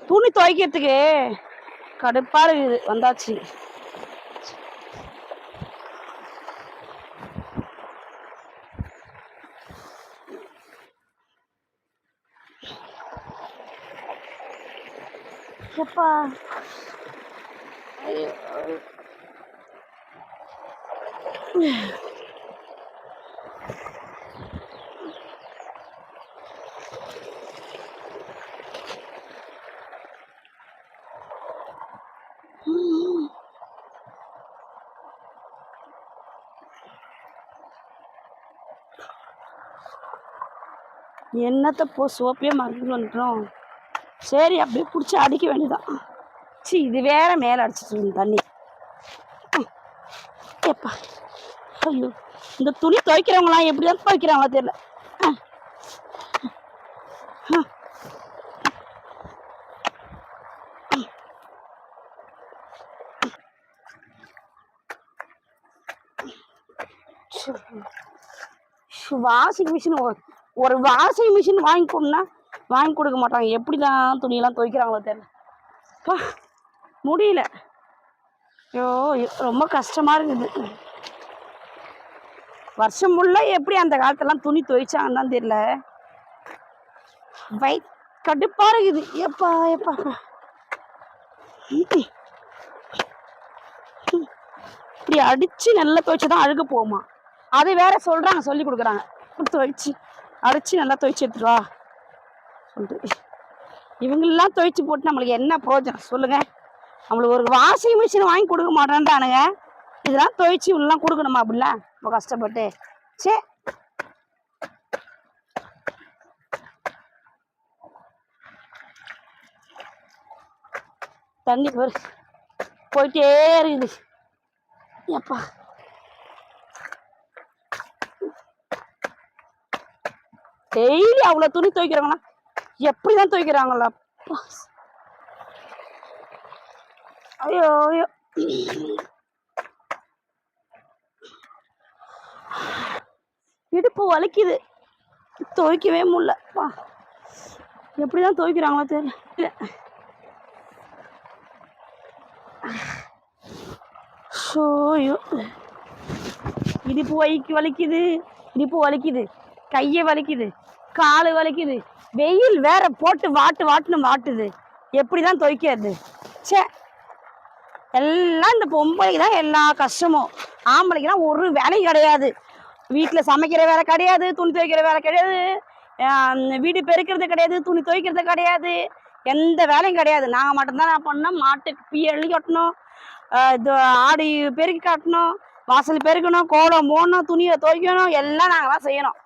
துணி துவைக்கிறதுக்கு கடுப்பா இருக்குது. வந்தாச்சு. எப்பா என்னத்த போ சோப்பையே மறந்து வந்துட்டோம். சரி அப்படியே பிடிச்சி அடிக்க வேண்டியதான். சி இது வேற மேலே அடிச்சிட்டு தண்ணி. எப்பா ஐயோ, இந்த துணி துவைக்கிறவங்களாம் எப்படி தான் துவைக்கிறாங்களோ தெரியல. வாஷிங் மிஷின் ஒரு வாஷிங் மிஷின் வாங்கி கொடுக்க மாட்டாங்க. எப்படி தான் துணியெல்லாம் துவைக்கிறாங்களோ தெரியல. முடியல. ஐயோ ரொம்ப கஷ்டமாக இருக்குது. வருஷம் முள்ள எப்படி அந்த காலத்தெல்லாம் துணி துவைச்சாங்கன்னு தான் தெரியல. கடுப்பாக இருக்குது. எப்பா எப்பா இப்படி அடித்து நல்லா துவைச்சதான் அழுக போகுமா? அது வேற சொல்கிறாங்க, சொல்லி கொடுக்குறாங்க. துவைச்சி அடித்து நல்லா துவைச்சி எடுத்துருவா சொல்லிட்டு. இவங்களெலாம் துவைச்சி போட்டு நம்மளுக்கு என்ன பிரயோஜனம் சொல்லுங்கள்? நம்மளுக்கு ஒரு வாஷிங் மிஷின் வாங்கி கொடுக்க மாட்டேன்ட்டானுங்க. இதெல்லாம் துவைச்சி இவ்வளோலாம் கொடுக்கணுமா? அப்படிலாம் ரொம்ப கஷ்டப்பட்டு. சே தண்ணி போயிட்டே இருக்குது. எப்பா டெய்லி அவ்வளோ துணி துவைக்கிறாங்களா? எப்படிதான் துவைக்கிறாங்களா? ஐயோ ஐயோ இடுப்பு வலிக்குது. துவைக்கவே முடியல. எப்படிதான் துவைக்கிறாங்களோ தெரியல. ஷோயோ இடுப்பு வலிக்குது. இடுப்பு வலிக்குது, கையை வலிக்குது, காலு வலிக்குது. வெயில் வேற போட்டு வாட்டுன்னு வாட்டுது. எப்படிதான் துவைக்கிறது? சே எல்லாம் இந்த பொம்பளைக்கு தான் எல்லா கஷ்டமும். ஆம்பளைக்கு தான் ஒரு வேலையும் கிடையாது. வீட்டில் சமைக்கிற வேலை கிடையாது, துணி துவைக்கிற வேலை கிடையாது, வீடு பெருக்கிறது கிடையாது, துணி துவைக்கிறது கிடையாது, எந்த வேலையும் கிடையாது. நாங்கள் மட்டும்தான் நான் பண்ணோம். மாட்டுக்கு பியள்ளி கட்டணும், இது ஆடி பெருக்கி காட்டணும், வாசல் பெருக்கணும், கோலம் போடணும், துணியை துவைக்கணும், எல்லாம் நாங்கள் தான் செய்யணும்.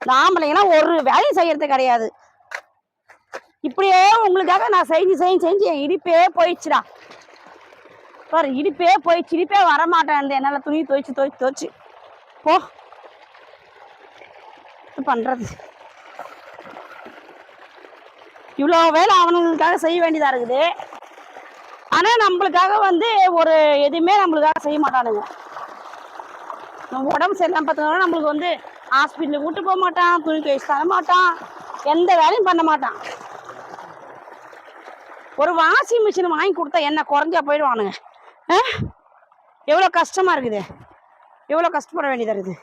இந்த ஆம்பளைங்கெல்லாம் ஒரு வேலையும் செய்யறது கிடையாது. இப்படியே உங்களுக்காக நான் செஞ்சு என் இடிப்பே போயிடுச்சுடா. பாரு இடிப்பே போயிடுச்சு. இடிப்பே வரமாட்டேன் என்னால். துணி துவைச்சு போ பண்றது. இவ்வளோ வேலை அவனுங்களுக்காக செய்ய வேண்டியதாக இருக்குது. ஆனால் நம்மளுக்காக ஒரு எதுவுமே நம்மளுக்காக செய்ய மாட்டானுங்க. நம்ம உடம்பு சரியில்லாம பார்த்தோம்னா நம்மளுக்கு ஹாஸ்பிட்டலுக்கு கூட்டு போக மாட்டான், துணி துவைச்சு தர மாட்டான், எந்த வேலையும் பண்ண மாட்டான். ஒரு வாஷிங் மிஷின் வாங்கி கொடுத்தா என்ன குறைஞ்சா போயிடுவானுங்க. எவ்வளோ கஷ்டமாக இருக்குது, எவ்வளோ கஷ்டப்பட வேண்டியதாக இருக்குது.